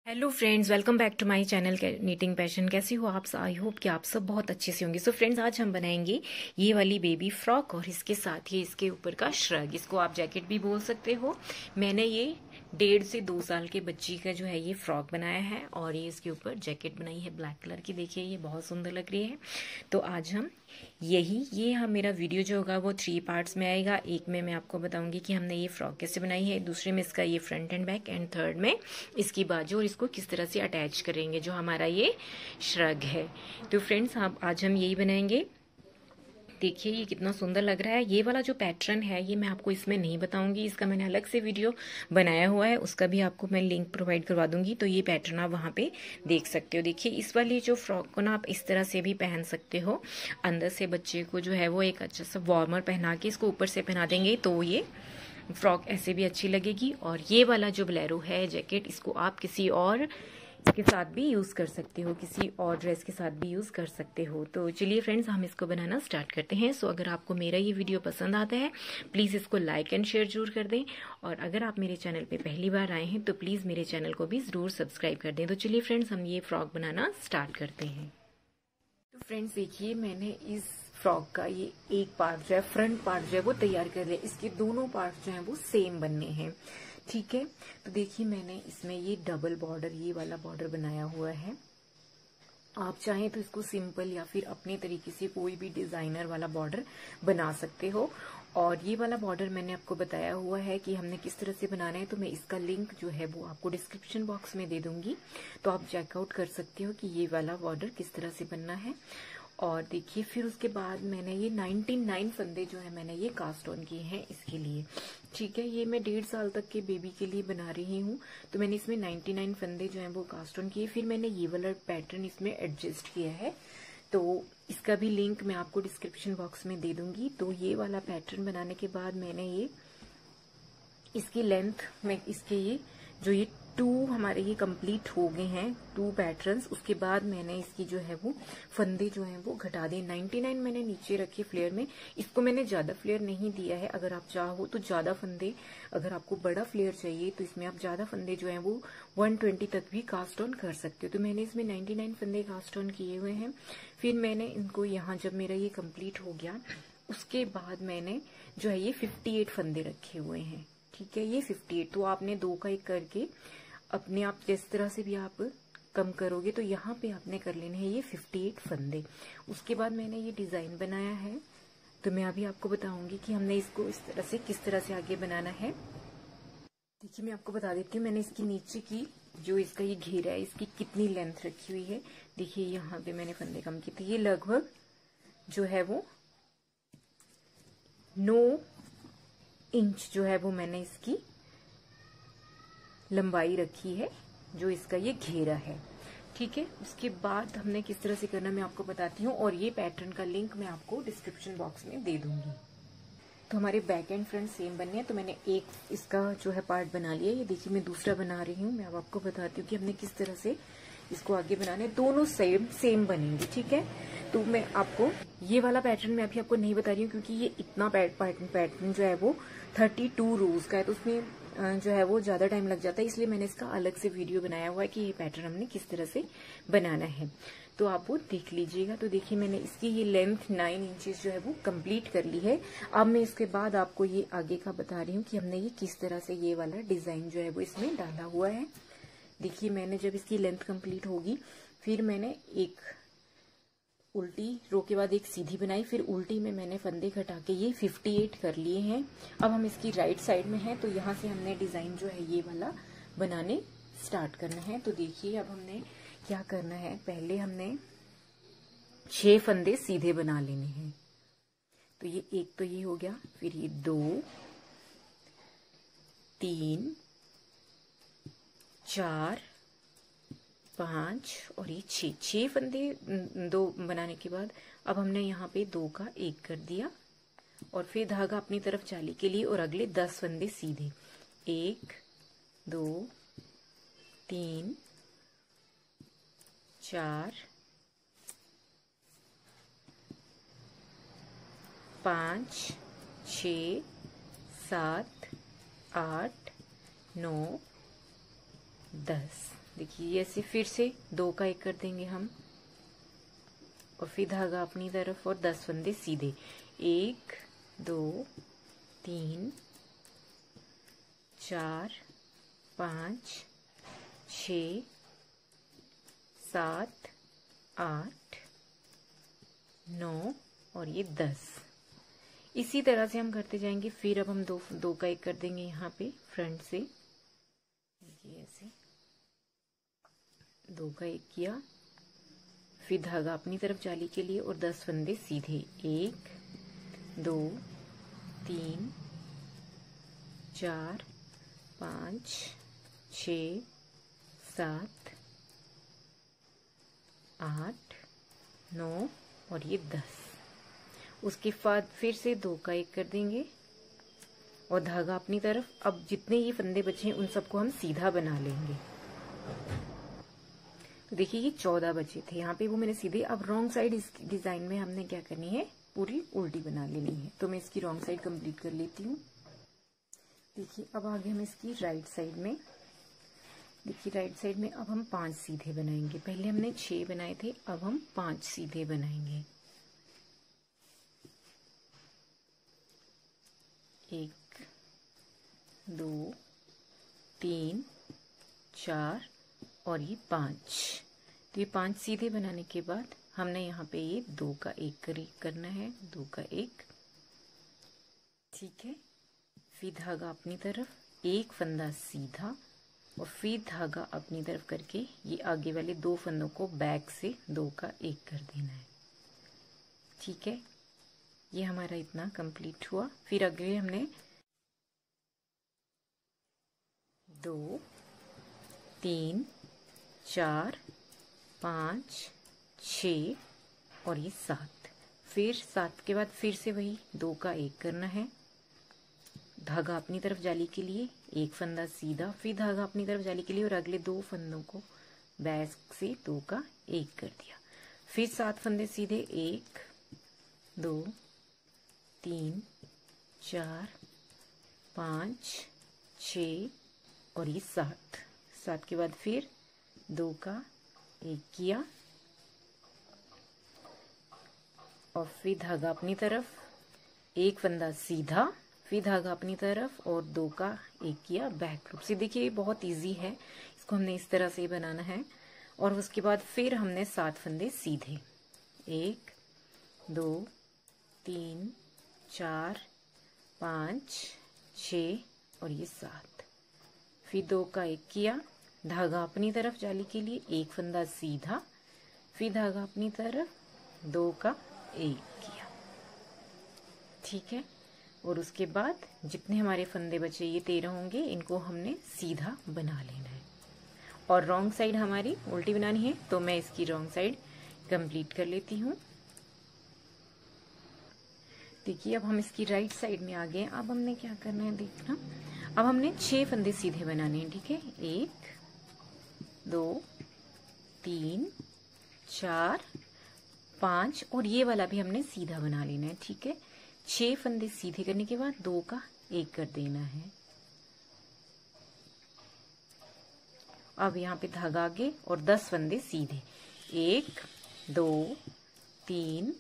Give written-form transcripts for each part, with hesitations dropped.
Hello friends, welcome back to my channel knitting passion. कैसी हो आप? आई होप कि आप सब बहुत अच्छे से होंगे। सो फ्रेंड्स, आज हम बनाएंगे ये वाली बेबी फ्रॉक और इसके साथ ही इसके ऊपर का श्रग। इसको आप जैकेट भी बोल सकते हो। मैंने ये 1.5 से 2 साल के बच्ची का जो है ये फ्रॉक बनाया है और ये इसके ऊपर जैकेट बनाई है ब्लैक कलर की। देखिए ये बहुत सुंदर लग रही है। तो आज हम मेरा वीडियो जो होगा वो 3 पार्ट्स में आएगा। एक में मैं आपको बताऊंगी कि हमने ये फ्रॉक कैसे बनाई है, दूसरे में इसका ये front end back, and third में इसकी बाजू और इसको किस तरह से अटैच करेंगे जो हमारा ये श्रग है। तो फ्रेंड्स, आज हम यही बनाएंगे। देखिए ये कितना सुंदर लग रहा है। ये वाला जो पैटर्न है ये मैं आपको इसमें नहीं बताऊंगी, इसका मैंने अलग से वीडियो बनाया हुआ है, उसका भी आपको मैं लिंक प्रोवाइड करवा दूंगी। तो ये पैटर्न आप वहां पे देख सकते हो। देखिए इस वाली जो फ्रॉक को ना आप इस तरह से भी पहन सकते हो। अंदर से बच्चे को जो है वो एक अच्छा सा वार्मर पहना के इसको ऊपर से पहना देंगे तो ये फ्रॉक ऐसे भी अच्छी लगेगी। और ये वाला जो ब्लेरो है जैकेट, इसको आप किसी और के साथ भी यूज कर सकते हो, किसी और ड्रेस के साथ भी यूज कर सकते हो। तो चलिए फ्रेंड्स, हम इसको बनाना स्टार्ट करते हैं। सो अगर आपको मेरा ये वीडियो पसंद आता है प्लीज इसको लाइक एंड शेयर जरूर कर दें, और अगर आप मेरे चैनल पे पहली बार आए हैं तो प्लीज मेरे चैनल को भी जरूर सब्सक्राइब कर दें। तो चलिए फ्रेंड्स, हम ये फ्रॉक बनाना स्टार्ट करते हैं। तो फ्रेंड्स देखिए, मैंने इस फ्रॉक का ये एक पार्ट जो है, फ्रंट पार्ट जो है वो तैयार कर लिया। इसके दोनों पार्ट जो है वो सेम बनने हैं, ठीक है। तो देखिए मैंने इसमें ये डबल बॉर्डर, ये वाला बॉर्डर बनाया हुआ है। आप चाहें तो इसको सिंपल या फिर अपने तरीके से कोई भी डिजाइनर वाला बॉर्डर बना सकते हो। और ये वाला बॉर्डर मैंने आपको बताया हुआ है कि हमने किस तरह से बनाना है, तो मैं इसका लिंक जो है वो आपको डिस्क्रिप्शन बॉक्स में दे दूंगी, तो आप चेकआउट कर सकते हो कि ये वाला बॉर्डर किस तरह से बनना है। और देखिए फिर उसके बाद मैंने ये 99 फंदे जो है मैंने ये कास्ट ऑन किए हैं इसके लिए, ठीक है। ये मैं 1.5 साल तक के बेबी के लिए बना रही हूँ, तो मैंने इसमें 99 फंदे जो है वो कास्ट ऑन किए। फिर मैंने ये वाला पैटर्न इसमें एडजस्ट किया है, तो इसका भी लिंक मैं आपको डिस्क्रिप्शन बॉक्स में दे दूंगी। तो ये वाला पैटर्न बनाने के बाद मैंने ये इसकी लेंथ में इसके ये 2 हमारे ये कंप्लीट हो गए हैं, 2 पैटर्न्स। उसके बाद मैंने इसकी जो है वो फंदे जो हैं वो घटा दिए। 99 मैंने नीचे रखे फ्लेयर में। इसको मैंने ज्यादा फ्लेयर नहीं दिया है। अगर आप चाहो तो ज्यादा फंदे, अगर आपको बड़ा फ्लेयर चाहिए तो इसमें आप ज्यादा फंदे जो है वो 120 तक भी कास्ट ऑन कर सकते हो। तो मैंने इसमें 99 फंदे कास्ट ऑन किए हुए हैं। फिर मैंने इनको यहाँ, जब मेरा ये कंप्लीट हो गया उसके बाद मैंने जो है ये 58 फंदे रखे हुए हैं, ठीक है। ये 58, तो आपने 2 का 1 करके अपने आप जिस तरह से भी आप कम करोगे तो यहाँ पे आपने कर लेने हैं ये 58 फंदे। उसके बाद मैंने ये डिजाइन बनाया है, तो मैं अभी आपको बताऊंगी कि हमने इसको इस तरह से किस तरह से आगे बनाना है। देखिए मैं आपको बता देती हूँ, मैंने इसकी नीचे की जो इसका ये घेरा है इसकी कितनी लेंथ रखी हुई है। देखिए यहाँ पे मैंने फंदे कम किए थे। ये लगभग जो है वो 9 इंच जो है वो मैंने इसकी लंबाई रखी है, जो इसका ये घेरा है, ठीक है। उसके बाद हमने किस तरह से करना मैं आपको बताती हूँ, और ये पैटर्न का लिंक मैं आपको डिस्क्रिप्शन बॉक्स में दे दूंगी। तो हमारे बैक एंड फ्रंट सेम बनने हैं, तो मैंने एक इसका जो है पार्ट बना लिया। ये देखिए मैं दूसरा बना रही हूँ। मैं अब आपको बताती हूँ कि हमने किस तरह से इसको आगे बनाने, दोनों सेम बनेंगे, ठीक है। तो मैं आपको ये वाला पैटर्न मैं अभी आपको नहीं बता रही हूँ क्योंकि ये इतना पैटर्न जो है वो 32 रोज का है, तो उसमें जो है वो ज्यादा टाइम लग जाता है, इसलिए मैंने इसका अलग से वीडियो बनाया हुआ है कि ये पैटर्न हमने किस तरह से बनाना है, तो आप वो देख लीजिएगा। तो देखिए मैंने इसकी ये लेंथ 9 इंचेस जो है वो कंप्लीट कर ली है। अब मैं इसके बाद आपको ये आगे का बता रही हूँ कि हमने ये किस तरह से ये वाला डिजाइन जो है वो इसमें डाला हुआ है। देखिए मैंने जब इसकी लेंथ कंप्लीट होगी फिर मैंने एक उल्टी रो के बाद एक सीधी बनाई, फिर उल्टी में मैंने फंदे घटा के ये 58 कर लिए हैं। अब हम इसकी राइट साइड में हैं, तो यहाँ से हमने डिजाइन जो है ये वाला बनाने स्टार्ट करना है। तो देखिए अब हमने क्या करना है, पहले हमने 6 फंदे सीधे बना लेने हैं। तो ये एक तो ये हो गया, फिर ये 2 3 4 5 और ये 6 फंदे 2 बनाने के बाद अब हमने यहाँ पे 2 का 1 कर दिया, और फिर धागा अपनी तरफ जाली के लिए और अगले 10 फंदे सीधे, 1 2 3 4 5 6 7 8 9 10। देखिए ये ऐसे फिर से 2 का 1 कर देंगे हम, और फिर धागा अपनी तरफ और 10 फंदे सीधे। 1 2 3 4 5 6 7 8 9 और ये 10। इसी तरह से हम करते जाएंगे। फिर अब हम 2 का 1 कर देंगे यहाँ पे फ्रंट से। देखिए ऐसे 2 का 1 किया, फिर धागा अपनी तरफ जाली के लिए और 10 फंदे सीधे। 1 2 3 4 5 6 7 8 9 और ये 10। उसके बाद फिर से 2 का 1 कर देंगे और धागा अपनी तरफ। अब जितने ये फंदे बचे हैं उन सबको हम सीधा बना लेंगे। तो देखिए ये 14 बचे थे, यहाँ पे वो मैंने सीधे। अब रॉन्ग साइड इस डिजाइन में हमने क्या करनी है, पूरी उल्टी बना लेनी है। तो मैं इसकी रॉन्ग साइड कंप्लीट कर लेती हूँ। देखिए अब आगे हम इसकी राइट साइड में, देखिए राइट साइड में अब हम 5 सीधे बनाएंगे। पहले हमने 6 बनाए थे, अब हम 5 सीधे बनाएंगे। 1 2 3 4 और ये 5। तो ये 5 सीधे बनाने के बाद हमने यहाँ पे ये 2 का 1 करना है। 2 का 1, ठीक है। फिर धागा अपनी तरफ, एक फंदा सीधा और फिर धागा अपनी तरफ करके ये आगे वाले 2 फंदों को बैक से 2 का 1 कर देना है, ठीक है। ये हमारा इतना कंप्लीट हुआ। फिर अगले हमने 2 3 4 5 6 और ये 7। फिर 7 के बाद फिर से वही 2 का 1 करना है। धागा अपनी तरफ जाली के लिए एक फंदा सीधा, फिर धागा अपनी तरफ जाली के लिए और अगले 2 फंदों को बैक से 2 का 1 कर दिया। फिर 7 फंदे सीधे। 1 2 3 4 5 6 और ये 7। 7 के बाद फिर 2 का 1 किया और फिर धागा अपनी तरफ, एक फंदा सीधा, फिर धागा अपनी तरफ और 2 का 1 किया बैक लूप से। देखिए ये बहुत इजी है, इसको हमने इस तरह से बनाना है। और उसके बाद फिर हमने 7 फंदे सीधे। 1 2 3 4 5 6 और ये 7। फिर 2 का 1 किया, धागा अपनी तरफ जाली के लिए एक फंदा सीधा, फिर धागा अपनी तरफ 2 का 1 किया, ठीक है। और उसके बाद जितने हमारे फंदे बचे ये 13 होंगे, इनको हमने सीधा बना लेना है। और रॉन्ग साइड हमारी उल्टी बनानी है, तो मैं इसकी रॉन्ग साइड कंप्लीट कर लेती हूँ। देखिए अब हम इसकी राइट साइड में आ गए। अब हमने क्या करना है देखना, अब हमने 6 फंदे सीधे बनाने हैं, ठीक है। 1 2 3 4 5 और ये वाला भी हमने सीधा बना लेना है, ठीक है। 6 फंदे सीधे करने के बाद 2 का 1 कर देना है। अब यहाँ पे धागा आगे और 10 फंदे सीधे। 1 2 3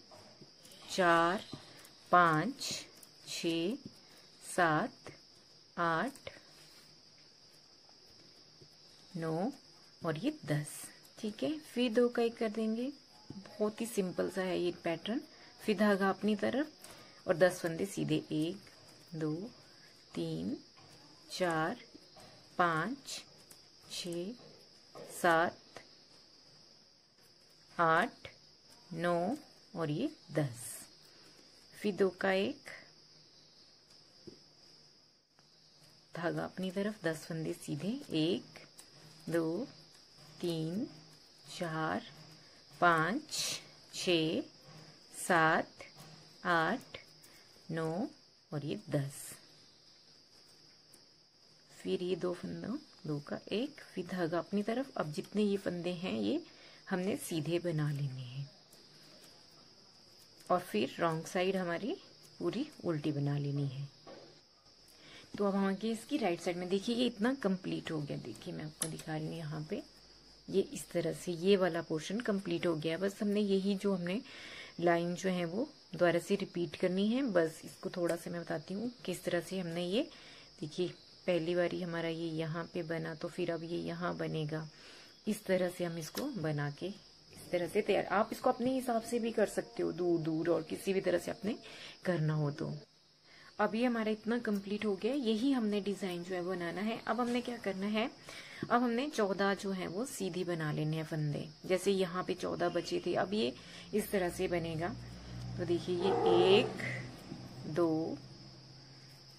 4 5 6 7 8 9 और ये 10, ठीक है। फिर 2 का 1 कर देंगे। बहुत ही सिंपल सा है ये पैटर्न। फिर धागा अपनी तरफ और 10 फंदे सीधे। 1 2 3 4 5 6 7 8 9 और ये 10। फिर 2 का 1, धागा अपनी तरफ, 10 फंदे सीधे। 1 2 3 4 5 6 7 8 9 और ये 10। फिर ये 2 फंदों, 2 का 1, फिर धागा अपनी तरफ। अब जितने ये फंदे हैं ये हमने सीधे बना लेने हैं और फिर रॉन्ग साइड हमारी पूरी उल्टी बना लेनी है। तो अब हम आगे इसकी राइट साइड में, देखिए ये इतना कंप्लीट हो गया। देखिए मैं आपको दिखा रही हूँ यहाँ पे ये इस तरह से ये वाला पोर्शन कंप्लीट हो गया। बस हमने यही जो हमने लाइन जो है वो दोबारा से रिपीट करनी है। बस इसको थोड़ा सा मैं बताती हूँ किस तरह से हमने ये, देखिए पहली बारी हमारा ये यहाँ पे बना, तो फिर अब ये यहाँ बनेगा। इस तरह से हम इसको बना के इस तरह से तैयार, आप इसको अपने हिसाब से भी कर सकते हो, दूर दूर और किसी भी तरह से आपने करना हो तो। अब ये हमारा इतना कंप्लीट हो गया, यही हमने डिजाइन जो है वो बनाना है। अब हमने क्या करना है, अब हमने 14 जो है वो सीधी बना लेने हैं फंदे। जैसे यहाँ पे 14 बचे थे, अब ये इस तरह से बनेगा। तो देखिए ये 1 2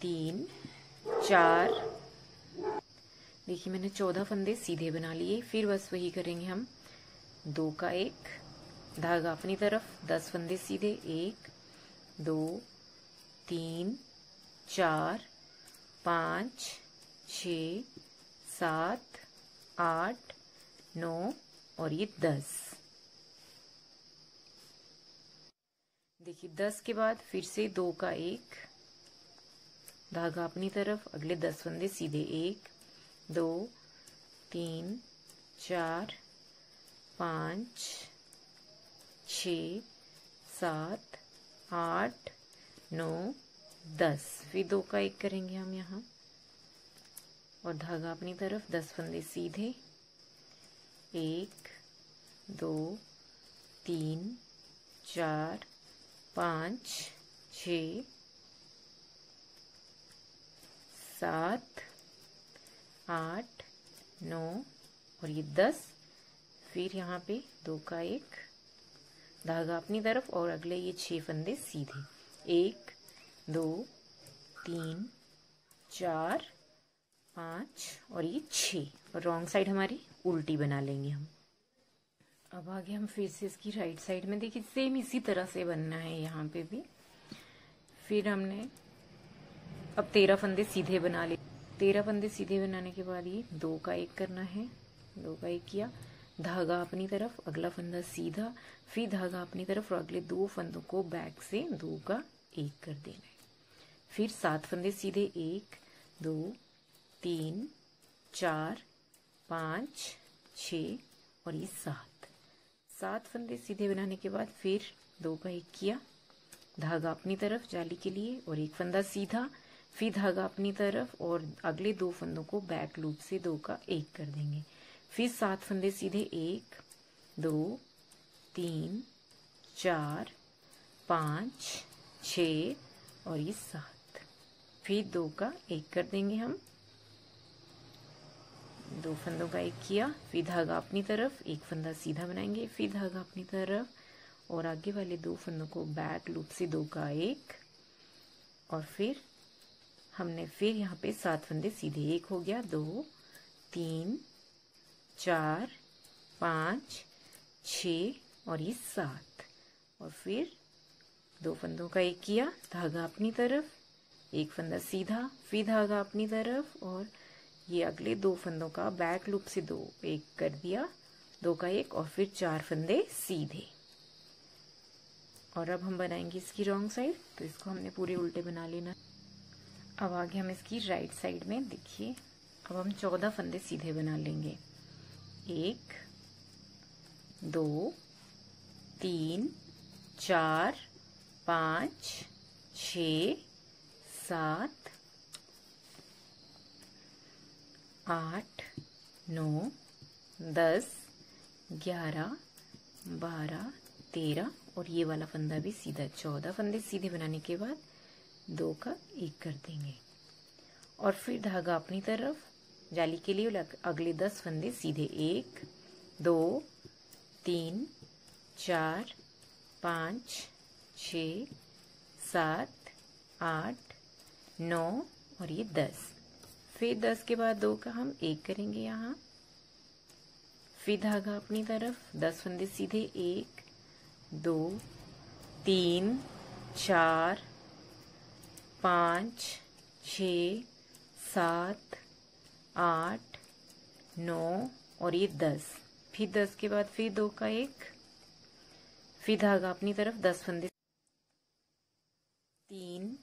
3 4, देखिए मैंने 14 फंदे सीधे बना लिए। फिर बस वही करेंगे हम, 2 का 1 धागा अपनी तरफ, 10 फंदे सीधे, 1 2 3 4 5 6 7 8 9 और ये 10। देखिए 10 के बाद फिर से 2 का 1 धागा अपनी तरफ, अगले 10 फंदे सीधे, 1 2 3 4 5 6 7 8 9 10। फिर 2 का 1 करेंगे हम यहाँ और धागा अपनी तरफ, 10 फंदे सीधे, 1 2 3 4 5 6 7 8 9 और ये 10। फिर यहाँ पे 2 का 1 धागा अपनी तरफ और अगले ये 6 फंदे सीधे, 1 2 3 4 5 और ये 6, और रॉन्ग साइड हमारी उल्टी बना लेंगे हम। अब आगे हम फिर से इसकी राइट साइड में, देखिए सेम इसी तरह से बनना है यहाँ पे भी। फिर हमने अब 13 फंदे सीधे बना लिए। 13 फंदे सीधे बनाने के बाद ये 2 का 1 करना है, 2 का 1 किया, धागा अपनी तरफ, अगला फंदा सीधा, फिर धागा अपनी तरफ और अगले 2 फंदों को बैक से 2 का 1 कर देना है। फिर 7 फंदे सीधे, 1 2 3 4 5 6 और ये 7 फंदे सीधे बनाने के बाद फिर 2 का 1 किया, धागा अपनी तरफ जाली के लिए और 1 फंदा सीधा, फिर धागा अपनी तरफ और अगले 2 फंदों को बैक लूप से 2 का 1 कर देंगे। फिर 7 फंदे सीधे, 1 2 3 4 5 6 और ये 7। फिर 2 का 1 कर देंगे हम, 2 फंदों का 1 किया, फिर धागा अपनी तरफ, 1 फंदा सीधा बनाएंगे, फिर धागा अपनी तरफ और आगे वाले 2 फंदों को बैक लूप से 2 का 1, और फिर हमने फिर यहाँ पे 7 फंदे सीधे, 1 हो गया, 2 3 4 5 6 और ये 7, और फिर 2 फंदों का 1 किया, धागा अपनी तरफ, 1 फंदा सीधा, फिर धागा अपनी तरफ और ये अगले 2 फंदों का बैक लूप से 2 1 कर दिया, 2 का 1 और फिर 4 फंदे सीधे। और अब हम बनाएंगे इसकी रॉन्ग साइड, तो इसको हमने पूरे उल्टे बना लेना। अब आगे हम इसकी राइट साइड में, देखिए अब हम 14 फंदे सीधे बना लेंगे, 1 2 3 4 5 6 7 8 9 10 11 12 13 और ये वाला फंदा भी सीधा। 14 फंदे सीधे बनाने के बाद 2 का 1 कर देंगे और फिर धागा अपनी तरफ जाली के लिए अगले 10 फंदे सीधे, 1 2 3 4 5 6 7 8 9 और ये 10। फिर 10 के बाद 2 का हम 1 करेंगे यहाँ, फिर धागा अपनी तरफ, 10 फंदे सीधे, 1 2 3 4 5 6 7 8 9 और ये 10। फिर 10 के बाद फिर 2 का 1, फिर धागा अपनी तरफ, 10 फंदे, 3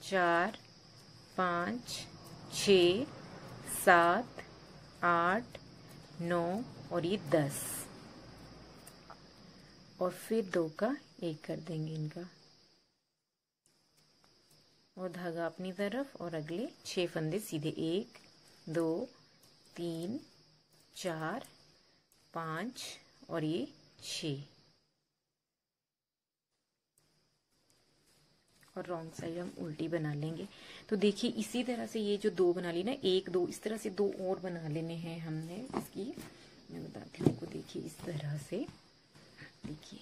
4 5 6 7 8 9 और ये 10 और फिर 2 का 1 कर देंगे इनका और धागा अपनी तरफ और अगले 6 फंदे सीधे 1 2 3 4 5 और ये 6 और रॉन्ग साइड हम उल्टी बना लेंगे। तो देखिए इसी तरह से ये जो 2 बना ली ना, 1 2 इस तरह से 2 और बना लेने हैं हमने। इसकी मैं बताती हूँ आपको, देखिए इस तरह से, देखिए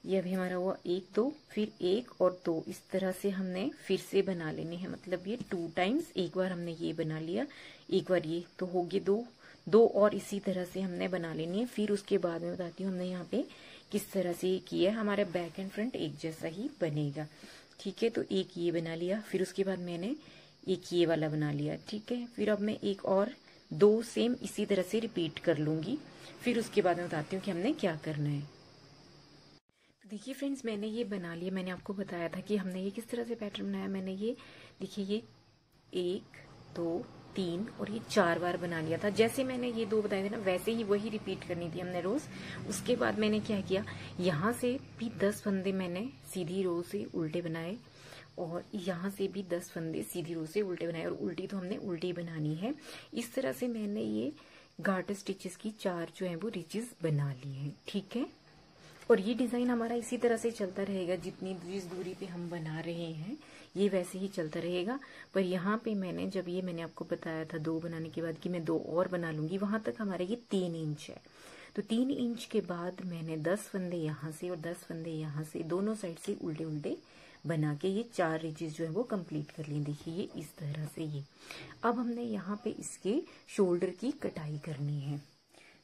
ये अभी हमारा हुआ 1 2 फिर 1 और 2 इस तरह से हमने फिर से बना लेने हैं। मतलब ये 2 टाइम्स, एक बार हमने ये बना लिया, एक बार ये, तो हो गए 2 और इसी तरह से हमने बना लेनी है। फिर उसके बाद में बताती हूँ हमने यहाँ पे किस तरह से किया है। हमारा बैक एंड फ्रंट एक जैसा ही बनेगा, ठीक है। तो एक ये बना लिया, फिर उसके बाद मैंने एक ये वाला बना लिया, ठीक है। फिर अब मैं एक और 2 सेम इसी तरह से रिपीट कर लूंगी। फिर उसके बाद मैं बताती हूँ कि हमने क्या करना है। तो देखिए फ्रेंड्स, मैंने ये बना लिया। मैंने आपको बताया था कि हमने ये किस तरह से पैटर्न बनाया। मैंने ये देखिए ये 1 2 3 और ये 4 बार बना लिया था। जैसे मैंने ये 2 बताए थे ना, वैसे ही वही रिपीट करनी थी हमने रोज। उसके बाद मैंने क्या किया, यहाँ से भी 10 फंदे मैंने सीधी रो से उल्टे बनाए और यहाँ से भी 10 फंदे सीधी रो से उल्टे बनाए। और उल्टी तो हमने उल्टी बनानी है। इस तरह से मैंने ये गार्टर स्टिचेस की 4 जो है वो रिचेस बना ली है, ठीक है। और ये डिजाइन हमारा इसी तरह से चलता रहेगा, जिस दूरी पे हम बना रहे हैं ये वैसे ही चलता रहेगा। पर यहाँ पे मैंने आपको बताया था 2 बनाने के बाद कि मैं 2 और बना लूंगी, वहां तक हमारे ये 3 इंच है। तो 3 इंच के बाद मैंने 10 फंदे यहाँ से और 10 फंदे यहाँ से दोनों साइड से उल्टे उल्टे बना के ये 4 रिचेस जो है वो कंप्लीट कर ली। देखिए ये इस तरह से। ये अब हमने यहाँ पे इसके शोल्डर की कटाई करनी है।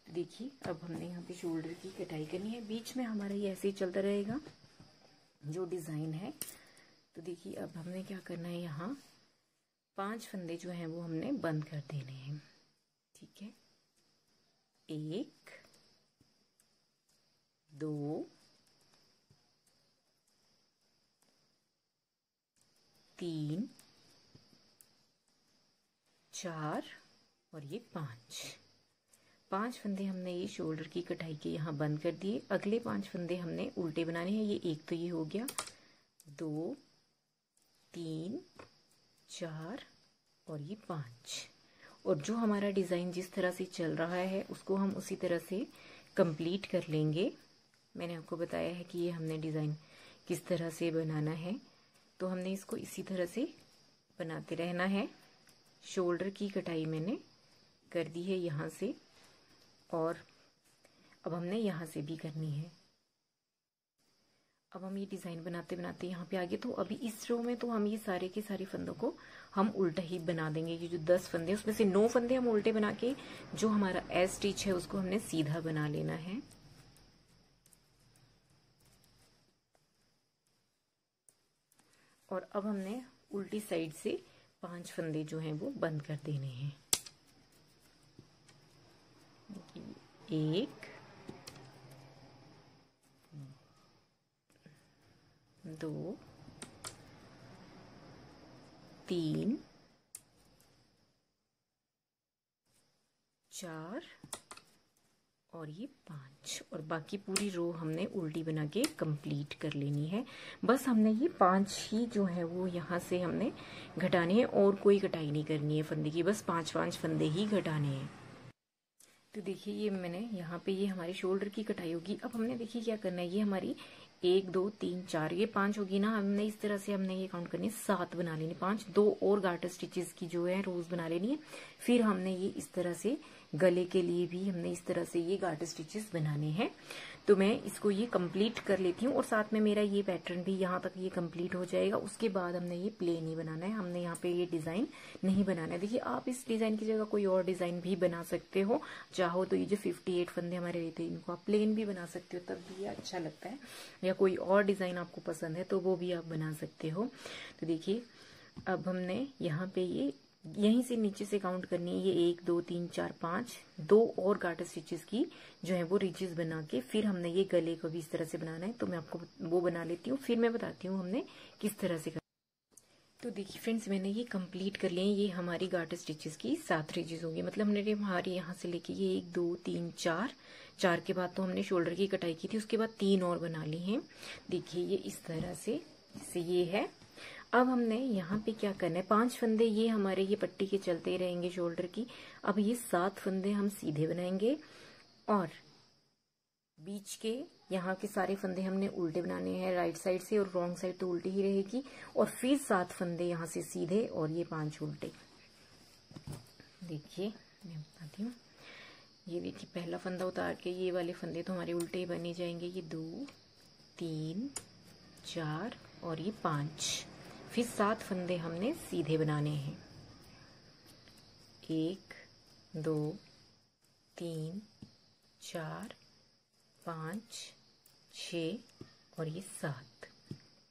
देखिए अब हमने यहाँ पे शोल्डर की कटाई करनी है। बीच में हमारा ये ऐसे ही चलता रहेगा जो डिजाइन है। तो देखिए अब हमने क्या करना है, यहाँ 5 फंदे जो हैं वो हमने बंद कर देने हैं, ठीक है। 1 2 3 4 और ये 5 फंदे हमने ये शोल्डर की कटाई के यहाँ बंद कर दिए। अगले 5 फंदे हमने उल्टे बनाने हैं। ये एक तो ये हो गया, 2 3 4 और ये 5। और जो हमारा डिजाइन जिस तरह से चल रहा है उसको हम उसी तरह से कंप्लीट कर लेंगे। मैंने आपको बताया है कि ये हमने डिजाइन किस तरह से बनाना है, तो हमने इसको इसी तरह से बनाते रहना है। शोल्डर की कटाई मैंने कर दी है यहाँ से और अब हमने यहाँ से भी करनी है। अब हम ये डिजाइन बनाते बनाते यहाँ पे आगे, तो अभी इस रो में तो हम ये सारे के सारे फंदों को हम उल्टा ही बना देंगे। ये जो 10 फंदे उसमें से 9 फंदे हम उल्टे बना के जो हमारा एज स्टिच है उसको हमने सीधा बना लेना है। और अब हमने उल्टी साइड से 5 फंदे जो हैं वो बंद कर देने हैं। 1 2 3 4 और ये 5 और बाकी पूरी रो हमने उल्टी बना के कंप्लीट कर लेनी है। बस हमने ये 5 ही जो है वो यहाँ से हमने घटाने हैं और कोई कटाई नहीं करनी है फंदे की, बस 5 फंदे ही घटाने हैं। तो देखिए ये मैंने यहाँ पे ये हमारी शोल्डर की कटाई होगी। अब हमने देखिए क्या करना है, ये हमारी 1 2 3 4 ये 5 होगी ना। हमने इस तरह से हमने ये काउंट करनी है, 7 बना लेनी, 5 2 और गार्टर स्टिचेस की जो है रोज बना लेनी है। फिर हमने ये इस तरह से गले के लिए भी हमने इस तरह से ये गार्टर स्टिचेस बनाने हैं। तो मैं इसको ये कंप्लीट कर लेती हूँ और साथ में मेरा ये पैटर्न भी यहाँ तक ये कंप्लीट हो जाएगा। उसके बाद हमने ये प्लेन ही बनाना है, हमने यहाँ पे ये डिजाइन नहीं बनाना है। देखिए आप इस डिजाइन की जगह कोई और डिजाइन भी बना सकते हो, चाहो तो ये जो 58 फंदे हमारे रहते हैं इनको आप प्लेन भी बना सकते हो, तब भी ये अच्छा लगता है। या कोई और डिजाइन आपको पसंद है तो वो भी आप बना सकते हो। तो देखिए अब हमने यहाँ पे ये यहीं से नीचे से काउंट करनी है, ये 1 2 3 4 5 2 और गार्टर स्टिचेस की जो है वो रिचेस बना के फिर हमने ये गले को भी इस तरह से बनाना है। तो मैं आपको वो बना लेती हूँ, फिर मैं बताती हूँ हमने किस तरह से तो देखिए फ्रेंड्स, मैंने ये कंप्लीट कर लिए। ये हमारी गार्टर स्टिचेस की 7 रीजेस होंगी। मतलब हमने हमारे यहाँ से लेके ये 1 2 3 4 के बाद तो हमने शोल्डर की कटाई की थी, उसके बाद 3 और बना ली हैं। देखिए ये इस तरह से ये है। अब हमने यहाँ पे क्या करना है, 5 फंदे ये हमारे ये पट्टी के चलते रहेंगे शोल्डर की। अब ये 7 फंदे हम सीधे बनाएंगे और बीच के यहाँ के सारे फंदे हमने उल्टे बनाने हैं राइट साइड से, और रॉन्ग साइड तो उल्टी ही रहेगी। और फिर 7 फंदे यहाँ से सीधे और ये 5 उल्टे। देखिए मैं बताती हूँ। ये देखिए पहला फंदा उतार के ये वाले फंदे तो हमारे उल्टे ही बने जाएंगे। ये 2 3 4 और ये 5। फिर 7 फंदे हमने सीधे बनाने हैं। 1 2 3 4 5 6 और ये 7।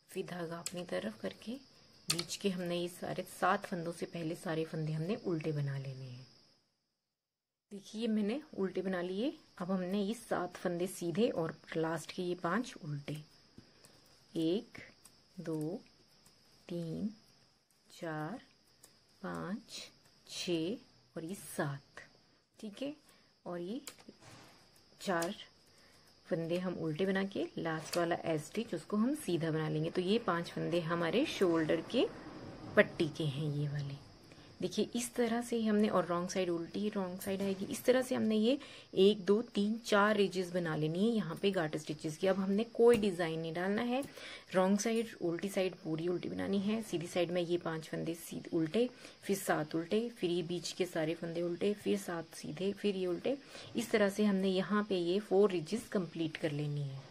फिर धागा अपनी तरफ करके बीच के हमने ये सारे 7 फंदों से पहले सारे फंदे हमने उल्टे बना लेने हैं। देखिए मैंने उल्टे बना लिए। अब हमने ये 7 फंदे सीधे और लास्ट के ये 5 उल्टे। 1 2 3 4 5 6 और ये 7। ठीक है, और ये 4 फंदे हम उल्टे बना के लास्ट वाला एज स्टिच उसको हम सीधा बना लेंगे। तो ये 5 फंदे हमारे शोल्डर के पट्टी के हैं ये वाले। देखिए इस तरह से हमने, और रॉन्ग साइड उल्टी रॉन्ग साइड आएगी। इस तरह से हमने ये 1 2 3 4 रीजेस बना लेनी है यहाँ पे गार्टर स्टिचेस की। अब हमने कोई डिजाइन नहीं डालना है। रॉन्ग साइड उल्टी साइड पूरी उल्टी बनानी है। सीधी साइड में ये 5 फंदे सीधे उल्टे, फिर 7 उल्टे, फिर ये बीच के सारे फंदे उल्टे, फिर 7 सीधे, फिर ये उल्टे। इस तरह से हमने यहाँ पे ये 4 रीजेस कंप्लीट कर लेनी है।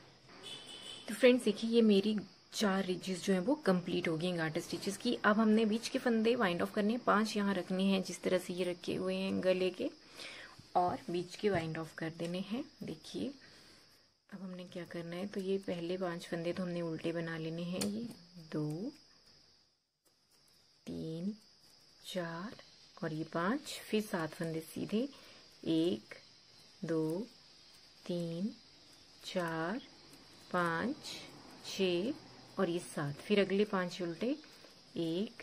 तो फ्रेंड्स देखिए ये मेरी 4 रीजेस जो है वो कंप्लीट हो गई गार्टर स्टिचेस की। अब हमने बीच के फंदे वाइंड ऑफ करने हैं। 5 यहाँ रखने हैं जिस तरह से ये रखे हुए हैं गले के, और बीच के वाइंड ऑफ कर देने हैं। देखिए अब हमने क्या करना है, तो ये पहले 5 फंदे तो हमने उल्टे बना लेने हैं। ये 2 3 4 और ये 5। फिर 7 फंदे सीधे, 1 2 3 4 5 6 और ये 7। फिर अगले 5 उल्टे, 1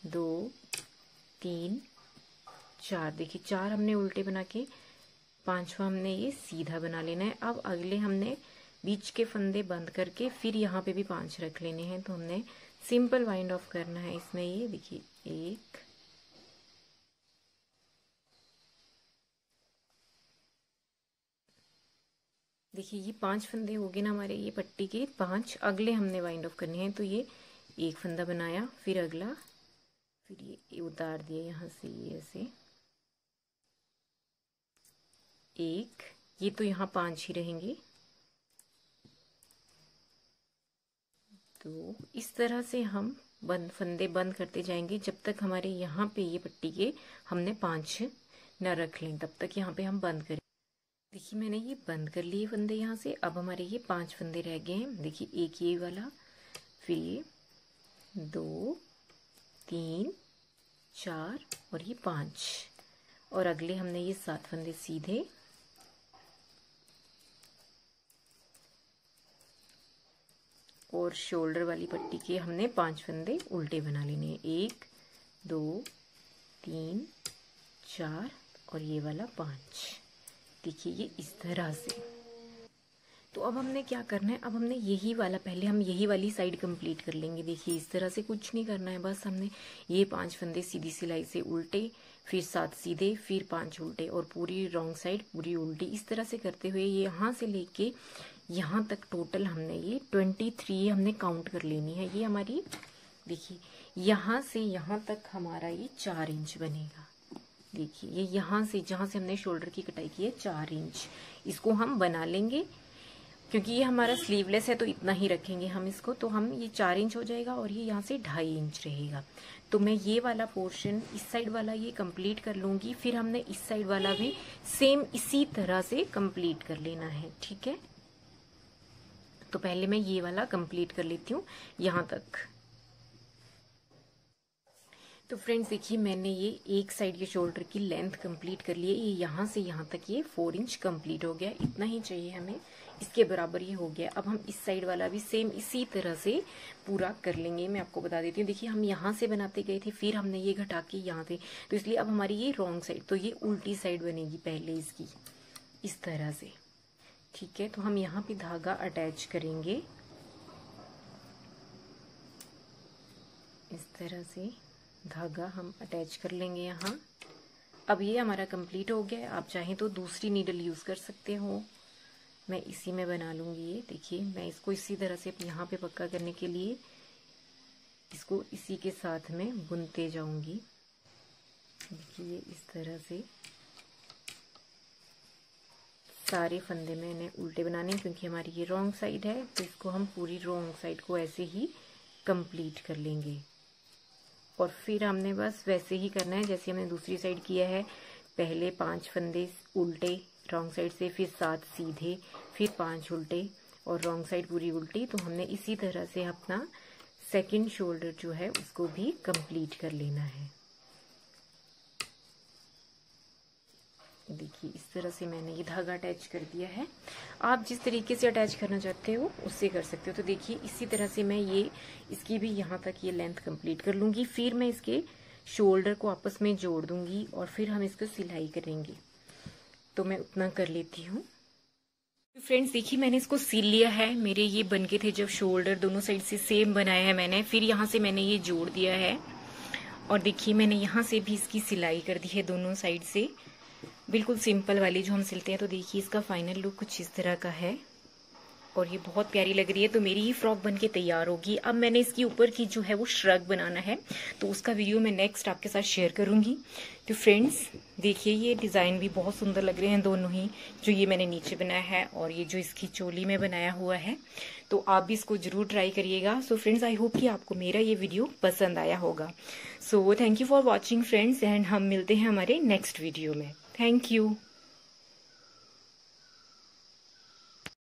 2 3 4। देखिए 4 हमने उल्टे बना के 5वां हमने ये सीधा बना लेना है। अब अगले हमने बीच के फंदे बंद करके फिर यहाँ पे भी 5 रख लेने हैं। तो हमने सिंपल वाइंड ऑफ करना है इसमें। ये देखिए 1 देखिए ये 5 फंदे हो गए ना हमारे ये पट्टी के 5। अगले हमने वाइंड ऑफ करने हैं। तो ये 1 फंदा बनाया, फिर अगला, फिर ये उतार दिया यहाँ से ये ऐसे 1। ये तो यहाँ 5 ही रहेंगे। तो इस तरह से हम फंदे बंद करते जाएंगे जब तक हमारे यहाँ पे ये पट्टी के हमने 5 न रख लें, तब तक यहाँ पे हम बंद करें। देखिए मैंने ये बंद कर लिए फंदे यहाँ से। अब हमारे ये 5 फंदे रह गए हैं। देखिए एक ये वाला, फिर ये 2 3 4 और ये 5, और अगले हमने ये 7 फंदे सीधे, और शोल्डर वाली पट्टी के हमने 5 फंदे उल्टे बना लेने हैं। 1 2 3 4 और ये वाला 5। देखिए ये इस तरह से। तो अब हमने क्या करना है, अब हमने यही वाला, पहले हम यही वाली साइड कंप्लीट कर लेंगे। देखिए इस तरह से कुछ नहीं करना है, बस हमने ये 5 फंदे सीधी सिलाई से उल्टे, फिर 7 सीधे, फिर 5 उल्टे, और पूरी रॉन्ग साइड पूरी उल्टी। इस तरह से करते हुए ये यहाँ से लेके यहाँ तक टोटल हमने ये 23 हमने काउंट कर लेनी है। ये हमारी देखिए यहाँ से यहाँ तक हमारा ये 4 इंच बनेगा। देखिए ये यहाँ से जहाँ से हमने शोल्डर की कटाई की है 4 इंच, इसको हम बना लेंगे। क्योंकि ये हमारा स्लीवलेस है तो इतना ही रखेंगे हम इसको, तो हम ये 4 इंच हो जाएगा, और ये यहाँ से 2.5 इंच रहेगा। तो मैं ये वाला पोर्शन इस साइड वाला ये कंप्लीट कर लूंगी, फिर हमने इस साइड वाला भी सेम इसी तरह से कंप्लीट कर लेना है। ठीक है, तो पहले मैं ये वाला कंप्लीट कर लेती हूँ यहाँ तक। तो फ्रेंड्स देखिए मैंने ये एक साइड के शोल्डर की लेंथ कंप्लीट कर ली है। ये यहाँ से यहाँ तक ये 4 इंच कंप्लीट हो गया, इतना ही चाहिए हमें, इसके बराबर ये हो गया। अब हम इस साइड वाला भी सेम इसी तरह से पूरा कर लेंगे। मैं आपको बता देती हूँ, देखिए हम यहाँ से बनाते गए थे, फिर हमने ये घटा के यहाँ से, तो इसलिए अब हमारी ये रॉन्ग साइड, तो ये उल्टी साइड बनेगी पहले इसकी, इस तरह से। ठीक है, तो हम यहाँ पे धागा अटैच करेंगे इस तरह से, धागा हम अटैच कर लेंगे यहाँ। अब ये हमारा कंप्लीट हो गया। आप चाहें तो दूसरी नीडल यूज कर सकते हो, मैं इसी में बना लूंगी। ये देखिए मैं इसको इसी तरह से यहाँ पे पक्का करने के लिए इसको इसी के साथ में बुनते जाऊंगी। देखिए इस तरह से सारे फंदे मैंने उल्टे बनाने, क्योंकि हमारी ये रॉन्ग साइड है, तो इसको हम पूरी रॉन्ग साइड को ऐसे ही कंप्लीट कर लेंगे। और फिर हमने बस वैसे ही करना है जैसे हमने दूसरी साइड किया है। पहले 5 फंदे उल्टे रॉन्ग साइड से, फिर 7 सीधे, फिर 5 उल्टे और रॉन्ग साइड पूरी उल्टी। तो हमने इसी तरह से अपना सेकंड शोल्डर जो है उसको भी कंप्लीट कर लेना है। देखिए इस तरह से मैंने ये धागा अटैच कर दिया है। आप जिस तरीके से अटैच करना चाहते हो उससे कर सकते हो। तो देखिए इसी तरह से मैं ये इसकी भी यहाँ तक ये लेंथ कंप्लीट कर लूंगी, फिर मैं इसके शोल्डर को आपस में जोड़ दूंगी और फिर हम इसको सिलाई करेंगे। तो मैं उतना कर लेती हूँ। फ्रेंड्स देखिए मैंने इसको सिल लिया है। मेरे ये बनके थे जब शोल्डर दोनों साइड से सेम बनाया है मैंने, फिर यहाँ से मैंने ये जोड़ दिया है और देखिए मैंने यहाँ से भी इसकी सिलाई कर दी है दोनों साइड से, बिल्कुल सिंपल वाली जो हम सिलते हैं। तो देखिए इसका फाइनल लुक कुछ इस तरह का है और ये बहुत प्यारी लग रही है। तो मेरी ये फ्रॉक बनके तैयार होगी। अब मैंने इसके ऊपर की जो है वो श्रग बनाना है, तो उसका वीडियो मैं नेक्स्ट आपके साथ शेयर करूंगी। तो फ्रेंड्स देखिए ये डिजाइन भी बहुत सुंदर लग रहे हैं दोनों ही, जो ये मैंने नीचे बनाया है और ये जो इसकी चोली में बनाया हुआ है। तो आप भी इसको जरूर ट्राई करिएगा। सो फ्रेंड्स आई होप कि आपको मेरा ये वीडियो पसंद आया होगा। So thank you for watching friends, and हम मिलते हैं हमारे नेक्स्ट वीडियो में। Thank you.